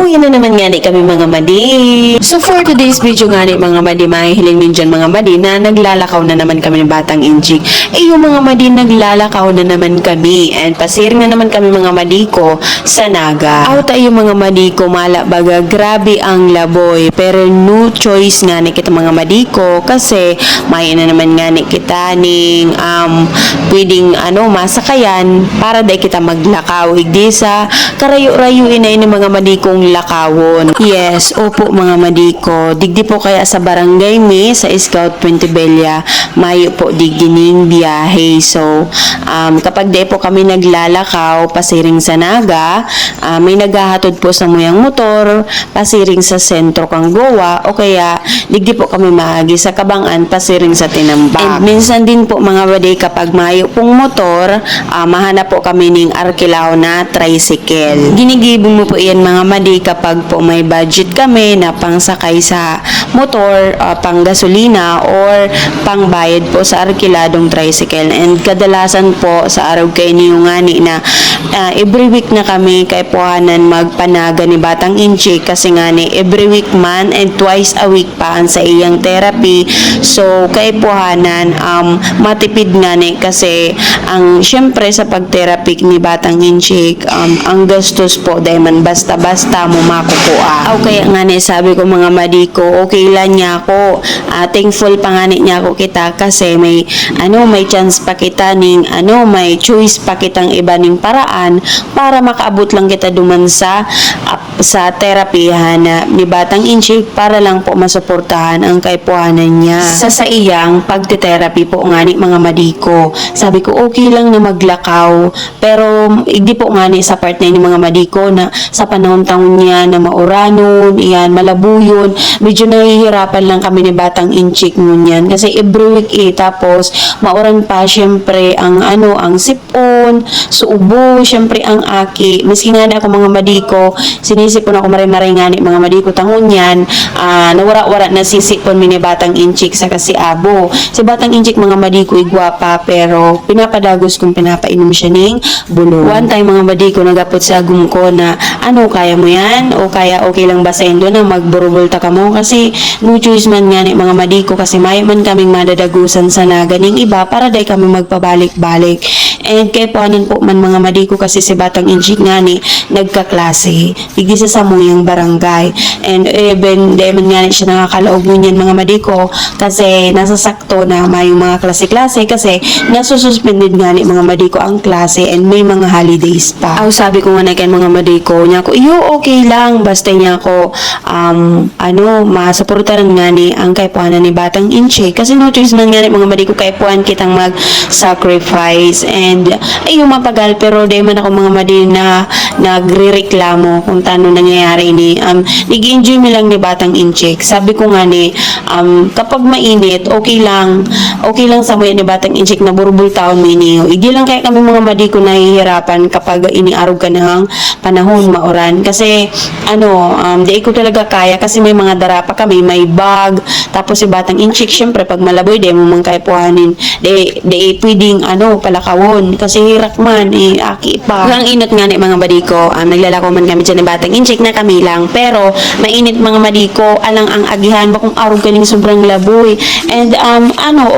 Yan na naman nga kami mga madi. So for today's video nga mga madi, mahihiling din dyan mga madi na naglalakaw na naman kami ng Batang Inchik. Yung mga madi naglalakaw na naman kami and pasiring na naman kami mga madi ko sa Naga. Out yung mga madi ko mala baga grabe ang laboy pero no choice nga kita mga madi ko kasi may na naman nga kita ning pwedeng masakayan para dahil kita maglakaw higdi sa karayo-rayuin na mga madi kong lakawon. Yes, opo mga madi ko. Digdi po kaya sa barangay mi sa Scout Puentebella, mayo po digining biyahe. So, kapag di po kami naglalakaw pasiring sa Naga, may naghahatod po sa muyang motor pasiring sa sentro kang Goa o kaya digdi po kami maagi sa Kabangan pasiring sa Tinambak. And minsan din po mga madi kapag mayo pong motor, mahanap po kami ning Arkilaw na tricycle. Ginigibong mo po yan mga madi kapag po may budget kami na pangsakay sa motor, pang gasolina or pangbayad po sa arkiladong tricycle. And kadalasan po sa araw kay niyo ngani na every week na kami kay puhanan magpanaga ni Batang Inchik kasi ngani every week man and twice a week pa ang sa iyang therapy. So kay puhanan matipid ngani kasi ang syempre sa pagtherapy ni Batang Inchik ang gastos po dahil man basta-basta mo makukuha. O kaya nga sabi ko mga madi ko, okay lang niya ako. Thankful pa nga niya ako kita kasi may chance pa kita ning may choice pa kitang iba ning paraan para makaabot lang kita duman sa terapihan ni Batang Inchik para lang po masuportahan ang kaipuhanan niya sa iyang pagte-therapy po nga ni mga madi ko. Sabi ko okay lang na maglakaw pero hindi po nga sa part na ni mga madi ko na sa panahon taon niya na mauranon, iyan, malabuyon, medyo nahihirapan lang kami ni Batang Inchik ngunyan kasi every week tapos mauran pa syempre ang sipon, suubo, syempre ang aki. Miski nga ako mga madi ko, sinisipon ako maray-maray nga ni mga madi ko tangon yan, nawara-wara na sisipon mi ni Batang Inchik sa kasi abo. Si Batang Inchik mga madi ko igwapa pero pinapadagos kung pinapainom siya ning bulong. One time mga madi ko nagapot sa agum ko na kaya mo yan o kaya okay lang ba sa indo na magburubulta ka mo kasi no choice man nga ni mga madi ko kasi may man kaming madadagusan sa Naga ning iba para day kami magpabalik-balik. And kay puanan po man mga madi ko kasi si Batang Inchik nga ni nagkaklase higdi sa samuyang barangay and even day man nga ni siya nakakalaog ngunyan mga madi ko kasi nasasakto na may mga klase-klase kasi nasususpended nga ni mga madi ko ang klase and may mga holidays pa. Sabi ko nga na kay mga madi ko niya ko okay lang basta niya ko masuportaran nga ni ang kaipuanan ni Batang Inchik kasi no choice man nga ni mga madi ko kaipuan kitang mag-sacrifice and mapagal pero day man ako mga madi na nagrereklamo kung tano nangyayari ni nag-enjoy mi lang ni Batang Inchik. Sabi ko nga ni kapag mainit okay lang sa mga ni Batang Inchik na burbul taon miniyo. Hindi lang kaya kami mga madi ko nahihirapan kapag iniarog ka ng panahon mauran kasi di ko talaga kaya kasi may mga darapa kami, may bag tapos si Batang Inchik syempre pag malaboy di mo man kaya puhanin di pwedeng palakawon kasi hirak man aki pa. Ang init nga ni mga madi ko naglalako man kami dyan ni Batang Inchik na kami lang pero mainit mga madi ko alang ang agihan ba kung arog ka sobrang laboy and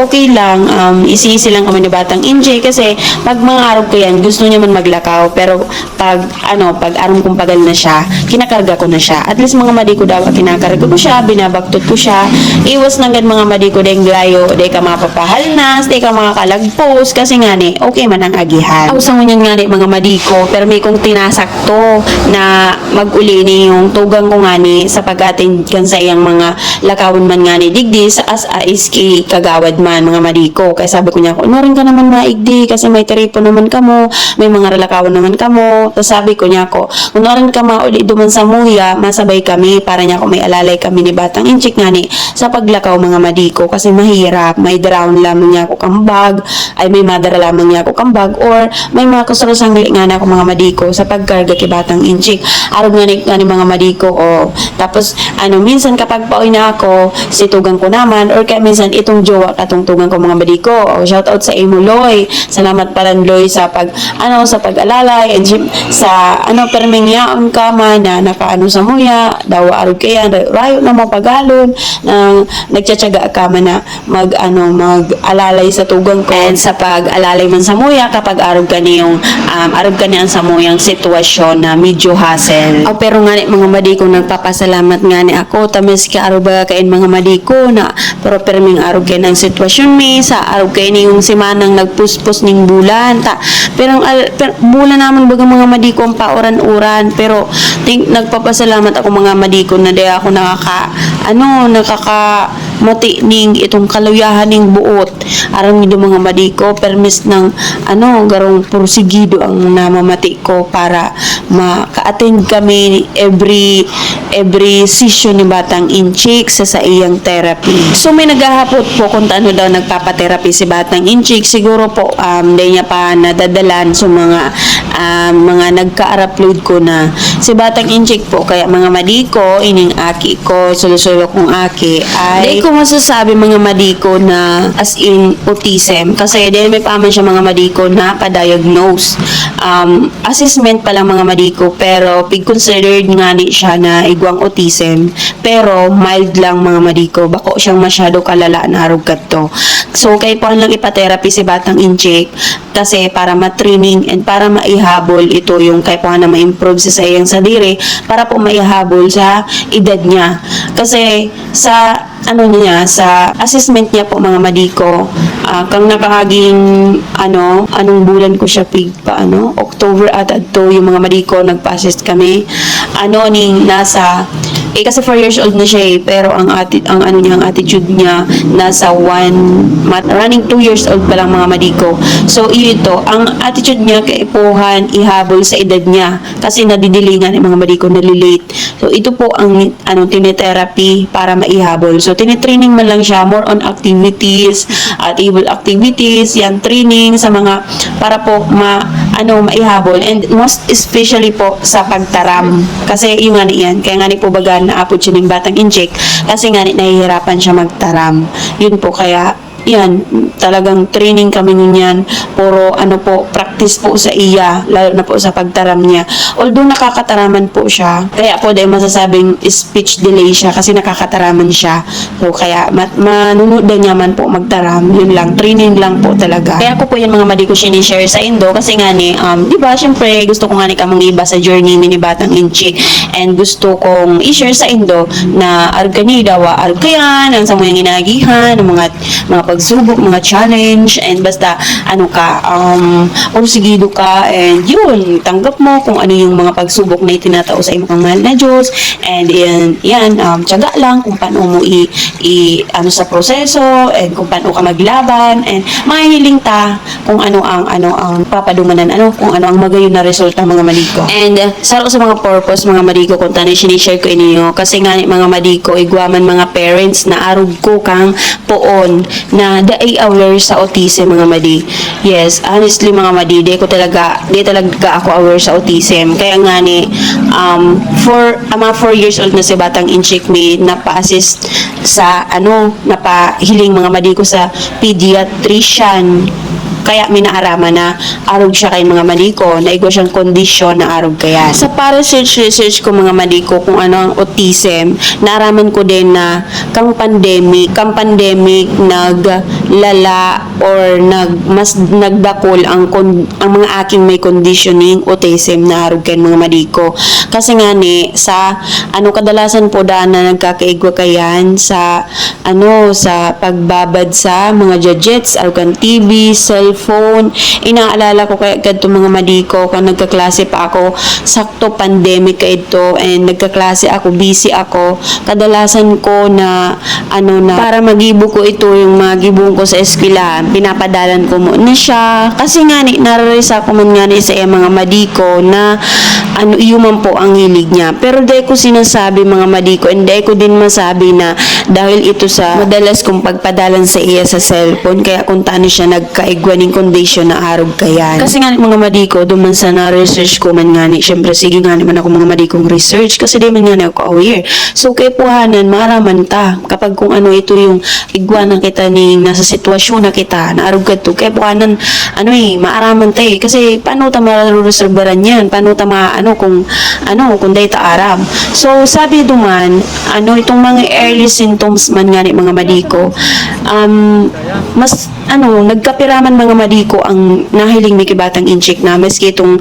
okay lang isi lang kami ni Batang Inchik kasi pag mga arog ko yan gusto niya man maglakaw pero pag arong kong pagal na siya kinakarga ko na siya at least mga madi ko daw kinakarga ko siya binabaktot ko siya iwas na agad mga madi ko deng layo di ka mapapahalnas di ka makakalagpos kasi nga ni okay man ang agihan sa ngunyan nga ni mga madi ko pero may kong tinasakto na mag-uli ni yung tugang ko nga ni sa pag-attend kan sa iyang mga lakawon man nga ni digdi sa as iski kagawad man mga madi ko kaya sabi ko niya ko rin ka naman maigdi kasi may taripo naman kamo may mga relakawan naman kamo tapos sabi ko niya ko kung rin ka mauli duman sa muya masabay kami para niya ko may alalay kami ni Batang Inchik nga ni sa paglakaw mga madi ko kasi mahirap may drown lamang niya ko kambag ay may madara lamang niya ko kambag or or may mga kusarusang nga na ako mga madiko sa pagkarga kay Batang Inchik. Arog nga ni mga madiko o tapos minsan kapag pauwi na ako situgan ko naman or kaya minsan itong jowa katungtugan ko mga madiko. O shout out sa Imuloy. Salamat Loy sa sa pag-alalay and sa permingyaon ka man na nakaano sa muya daw arog kaya rayo na mo pagalon nang nagtsatsaga ka man na mag-alalay sa tugang ko and sa pag-alalay man sa muya kapag arog ka niyong arog ka niyang sa muyang sitwasyon na medyo hassle. Pero nga ni mga madiko nagpapasalamat nga ni ako tamis ka arog ba kain mga madiko na pero perming arog kay ng sitwasyon mi sa arog kay niyong simanang nagpuspos ning bulan pero bulan naman baga mga madiko ang pauran-uran pero nagpapasalamat ako mga madiko na di ako mati ning itong kaluyahan ning buot aram nido mga madiko permis ng garong porsigido ang namamati ko para maka-attend kami every session ni Batang Inchik sa iyang therapy. So may naghahapot po kung daw nagpapa-therapy si Batang Inchik siguro po di niya pa nadadalan so mga nagka-upload ko na si Batang Inchik po kaya mga madiko ining aki ko sulo-sulo kong aki ay di ko masasabi mga madiko na as in autism kasi dahil may paman siya mga madiko na pa-diagnose assessment pa lang mga madiko pero pig considered nga ni siya na igwang autism pero mild lang mga madiko bako siyang masyado kalala na arog kadto so kay po lang ipa-therapy si Batang Inchik kasi para ma-training and para maihabol ito yung kay po na ma-improve sa iyang sadiri para po maihabol sa edad niya kasi sa sa assessment niya po mga madiko kang nakahaging anong bulan ko siya pig pa October at adto yung mga madiko nagpa-assist kami ning nasa kasi 4 years old na siya pero ang attitude niya nasa running 2 years old pa lang mga madiko so ito ang attitude niya kay ipuhan ihabol sa edad niya kasi nadidilingan ng mga madiko nalilate so ito po ang tinetherapy para maihabol so tinitraining man lang siya more on activities table activities yan training sa mga para po maihabol and most especially po sa pagtaram kasi yung yan kaya nga po baga na apod siya ng Batang Inchik kasi nga nahihirapan siya magtaram yun po kaya yan, talagang training kami niyan. Puro practice po sa iya, lalo na po sa pagtaram niya. Although nakakataraman po siya, kaya po dahil masasabing speech delay siya kasi nakakataraman siya. So kaya manunod niya man po magtaram, yun lang, training lang po talaga. Kaya ko po yan mga madi ko sinishare sa Indo kasi nga di ba, syempre gusto ko nga kamang iba sa journey ni Batang Inchik and gusto kong i-share sa Indo na arganida wa argayan, ang sa mga ginagihan, ang mga pagsubok, mga challenge, and basta ursigido ka, and yun, tanggap mo kung ano yung mga pagsubok na itinatao sa imong mahal na Diyos, and yan, tiyaga lang kung paano mo sa proseso, and kung paano ka maglaban, and mahihiling ta kung ano ang papadumanan, kung ano ang magayon na resulta mga madiko. And saro sa mga purpose mga madiko kung tanong sinishare ko inyo, kasi nga mga madiko, igwaman mga parents na arog ko kang poon na daay aware sa autism mga madi. Yes, honestly mga madi, di talaga ako aware sa autism. Kaya nga mga 4 years old na si Batang Inchik may napa-assist sa napahiling mga madi ko sa pediatrician. Kaya minaarama na arog siya kay mga madiko na igwa siyang kondisyon na arog kaya. Sa para research ko mga madiko kung ano ang autism, naaraman ko din na kang pandemic naglala or mas nagdakol ang mga aking may conditioning autism na arog kay mga madiko. Kasi nga sa kadalasan po daan na nagkakaigwa kayan sa pagbabad sa mga gadgets, arog TV, cellphone. Inaalala ko kaya kadto mga madiko kung nagkaklase pa ako, sakto pandemic ito and nagkaklase ako, busy ako. Kadalasan ko na para magibo ko ito yung mga gibong ko ko sa eskwelahan, pinapadalan ko muna siya. Kasi nga ni, nararisa ko man nga ni sa mga madiko na iyuman po ang hilig niya. Pero dahil ko sinasabi mga madiko, and dahil ko din masabi na dahil ito sa madalas kong pagpadalan sa iya sa cellphone, kaya kung taano siya nagkaigwaning condition na arog kayan. Kasi nga ni mga madiko, duman sa na-research ko man nga ni, syempre sige nga naman ako mga madikong research, kasi di man nga ni ako aware. So kay puhanan, maraman ta, kapag kung ito yung igwanan kita ni nasa sitwasyon na kita, naarog ka to, kay puhanan, maaraman ta kasi paano ta mareserbaran yan, paano ta kung dahil ta aram. So sabi duman, itong mga early symptoms man nga ni mga madiko, mas nagkapiraman mga madiko ang nahiling ni kibatang inchik na maski itong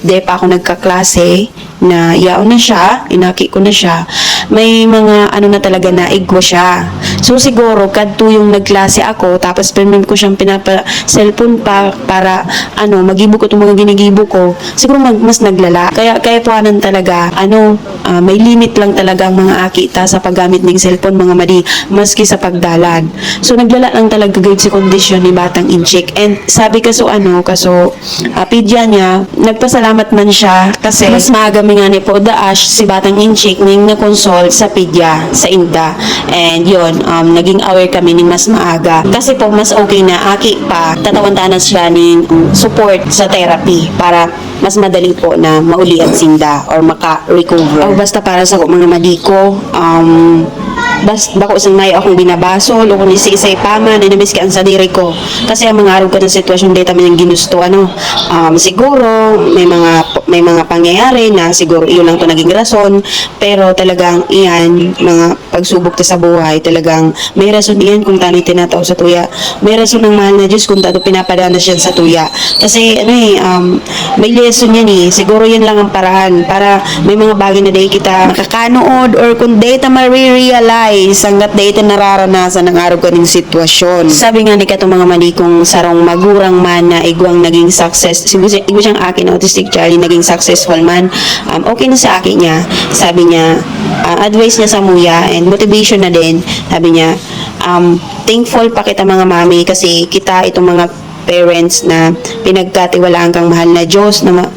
de pa ako nagkaklase na yaon na siya, inaki ko na siya, may mga na talaga na igwa siya. So siguro kadto yung nagklase ako, tapos permit ko siyang cellphone pa para magibo ko itong mga ginigibo ko, siguro mas naglala. Kaya puanan talaga may limit lang talaga ang mga akita sa paggamit ng cellphone mga madi, maski sa pagdalan. So naglala lang talaga guide si kondisyon ni batang inchik. And sabi pedya niya, nagpasalamat man siya kasi mas maaga nga ni po daash si batang inchik ning na-consult sa pedya sa Inda. And yun, naging aware kami ning mas maaga. Kasi po mas okay na aki pa tatawantanan siya ning support sa therapy para mas madali po na mauli ang sinda or maka-recover. O basta para sa mga madiko, bako isang may akong binabasol o kung isay pama na nabis ka ang sadiri ko kasi ang mga araw ka ng sitwasyon data man yung ginusto siguro may mga pangyayari na siguro iyon lang to naging rason, pero talagang iyan mga pagsubok ta sa buhay, talagang may rason iyan kung tani tinataw sa tuya, may rason ng mahal na Diyos kung tato pinapadana siya sa tuya kasi may lesson yan siguro yan lang ang paraan para may mga bagay na dahil kita makakanood or kung data ma-realize hanggat dito nararanasan ng araw kaning sitwasyon. Sabi nga ni katong mga malikong sarong magurang man na igwang naging success, igwa siyang akin autistic Charlie naging successful man, okay na sa akin niya. Sabi niya, advice niya sa muya and motivation na din, sabi niya, thankful pa kita mga mami kasi kita itong mga parents na pinagkatiwalaan kang mahal na Diyos na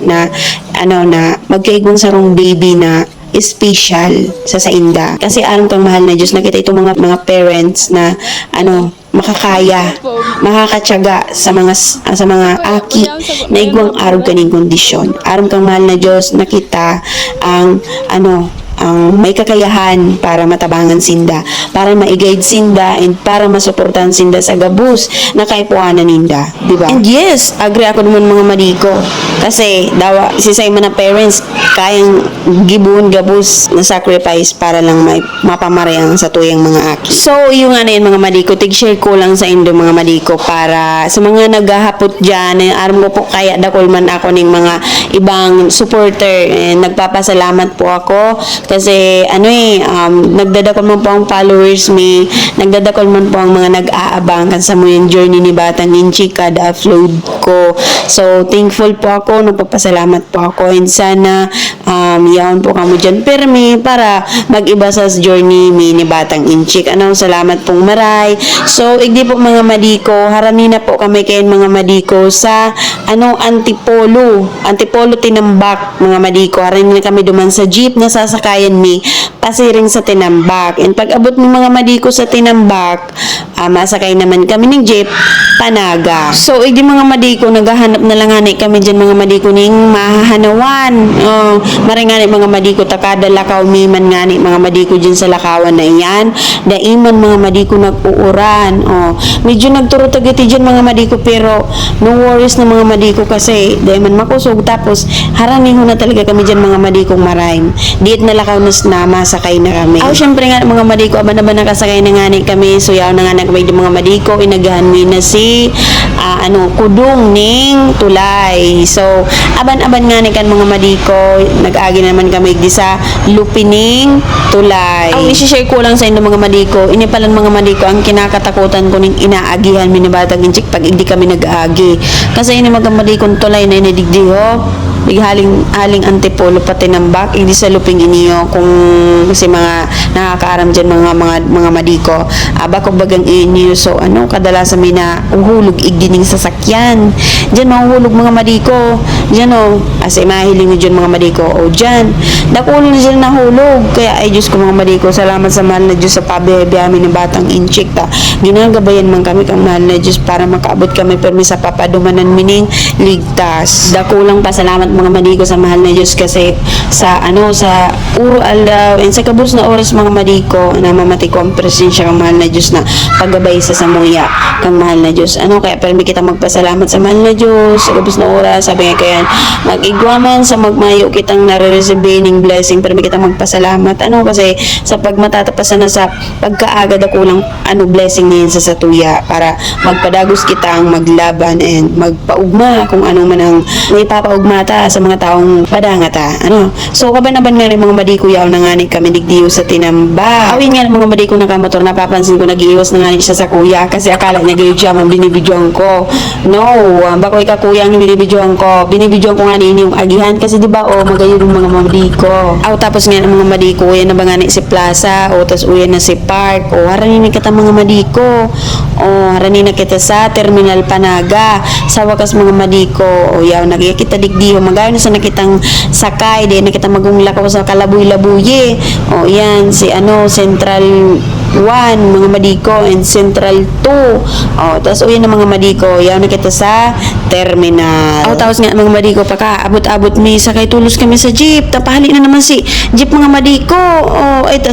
magkaigwang sarong baby na special sa Inda. Kasi alam kang mahal na Diyos, nakita itong mga parents na makakaya, makakatyaga sa mga aki na igwang araw kaning kondisyon. Aram kang mahal na Diyos, nakita ang may kakayahan para matabangan sinda, para ma-guide sinda, and para masuportahan sinda sa gabus na kaipuanan ninda, di ba? And yes, agree ako naman mga madiko. Kasi sisay man na parents kayang gibuon gabus na sacrifice para lang mapamarayang sa tuyang mga aki. So, yung mga madiko, tig-share ko lang sa indo mga madiko para sa mga naghahapot dyan, aram mo po kaya dakol man ako ng mga ibang supporter. Nagpapasalamat po ako kasi nagdadakol man po ang followers me, nagdadakol man po ang mga nag-aabang kan sa yung journey ni Batang Inchik kada upload ko. So thankful po ako, nagpapasalamat po ako, and sana yaon po kamo dyan permi para mag-iba sa journey ni Batang Inchik. Salamat pong maray. So igdi po mga madiko, harami na po kami kayo mga madiko sa Antipolo Tinambak mga madiko. Harami na kami duman sa jeep na sasakayan mi pasiring sa Tinambak. And pag abot ng mga madiko sa Tinambak, masakay naman kami ng jeep Panaga. So igdi mga madiko, naghahanap na lang kami dyan mga madiko ning mahahanawan. Maringani mga madiko takada lakaw miman ngani mga madiko dyan sa lakawan na iyan. Daiman mga madiko nag-uuran. Medyo nagturutagiti dyan mga madiko, pero no worries na mga madiko kasi daiman makusog. Tapos haraniho na talaga kami dyan mga madikong marahin. Diit na lakaw na masakay na kami. Syempre nga mga madiko, aban-aban nakasakay na ngani kami. So yaw na nga nagmay mga madiko, inagahan mi na si Kudong ning Tulay. So aban-aban nga kan mga madiko, nag-agi naman kami di sa Lupining Tulay. Ang isi-share ko lang sa inyo mga madiko, inipalan mga madiko ang kinakatakutan ko ning inaagihan mi ni Batang Inchik pag hindi kami nag-agi. Kasi ini mga madikong tulay na inidigdiho, haling antipolo pati nambak hindi sa luping iniyo kung kasi mga nakakaaram dyan mga madiko bako bagang iniyo so kadalasan may na uhulog igdining sasakyan dyan mahuhulog mga madiko dyan kasi mahiling nyo dyan mga madiko dyan nakulo na dyan nahulog kaya ay Diyos ko mga madiko salamat sa mahal na Diyos sa pabiyabi ng batang inchik ginagabayan man kami kang mahal na Diyos para makaabot kami permi sa papadumanan mining ligtas dakulang pasalamat mga madiko sa mahal na Diyos kasi sa uro aldaw and sa kabus na oras mga madiko na mamati ko ang presensya kang mahal na Diyos na paggabay sa samuya kang mahal na Diyos kaya permi kita magpasalamat sa mahal na Diyos sa kabus na oras sabi nga kaya mag-igwaman sa magmayo kitang nare-receive ning blessing permi kita magpasalamat kasi sa pagmatatapasan na sa pagkaaga dakulang blessing niyan sa satuya para magpadagos kitang maglaban and magpaugma kung ano man ang may papaugmata sa mga taong padangata so kabanaban nga rin mga madiko yaw na nga ni kami digdiyo sa tinamba awin nga mga madiko nakamotor napapansin ko nag-iwas na nga siya sa kuya kasi akala niya gayo siya binibidyoan ko bako ikakuya ang binibidyoan ko nga ni yung agihan kasi diba magayon yung mga madiko tapos nga mga madiko yan na ba nga ni si Plaza tapos uyan na si Park haranin kita mga madiko haranin na kita sa Terminal Panaga sa wakas mga madiko yaw kita digdiyo magayon sa nakitang sakay din nakita magunglakaw sa kalabuy-labuye yan si Central 1 mga madiko and Central 2 tapos uyan na mga madiko yaw nakita sa terminal tapos nga mga madiko abot-abot mi sakay tulos kami sa jeep tapahali na naman si jeep mga madiko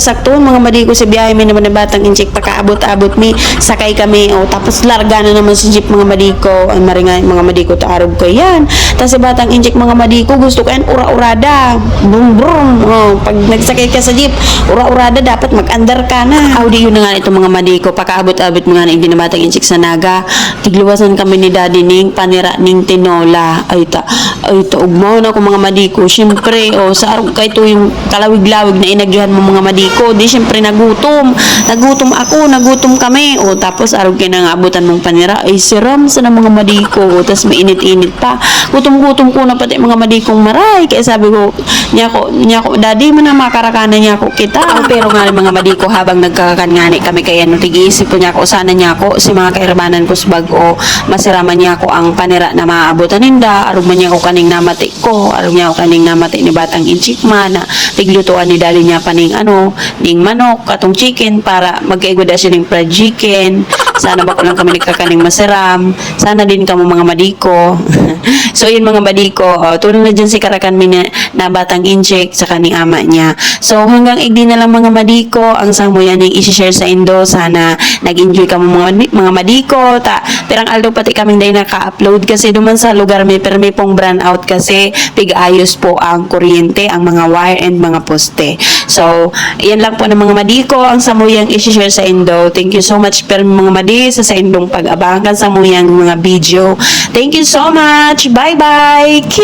sakto mga madiko sa biyahe mi naman na batang inchik abot-abot mi sakay kami tapos larga na naman si jeep mga madiko ay maringay mga madiko taarog ko yan tapos si batang inchik mga madiko gusto ko yan ura-urada brum brum pag nagsakay ka sa jeep ura-urada dapat mag-under ka na di yun na nga itong mga madiko pakaabot-abot mga na hindi na batang inchik sa naga tigluwasan kami ni daddy ning panira ning tinola ay ugmaw na ako mga madiko syempre sa araw kay to yung kalawig-lawig na inagyuhan mo mga madiko di syempre nagutom nagutom kami tapos araw kayo nang abutan mong panira ay siram sa na mga madiko tapos mainit-init pa gutom ko na pati mga madikong maray kaya sabi ko niya ko daddy mo na makarakanan niya ko kita pero nga mga madiko habang nagkakangani kami kaya tigiisip ko niya ko sana niya ko si mga kairmanan ko sa bago masiraman niya ko ang panira na maabutan ninda arog man niya ko kaning namati ko arog niya ko kaning namati ni batang inchikma na tiglutuan ni dali niya pa ning ning manok katong chicken para magkaigwada siya ning fried chicken sana ba ko lang kami nagkakaning masiram sana din kamo mga madiko so yun mga madiko tulong na dyan si karakan mi na batang inchik sa kaning ama niya so hanggang igdi na lang mga madiko ang samo yan yung isi-share sa Indo sana nag-enjoy ka mga madiko perang aldo pati kaming day naka-upload kasi duman sa lugar may pong brand out kasi pig-ayos po ang kuryente ang mga wire and mga poste so yan lang po ng mga madiko ang samuyang isi-share sa Indo thank you so much mga madi sa Indong pag-abangan sa muyang mga video thank you so much bye bye Q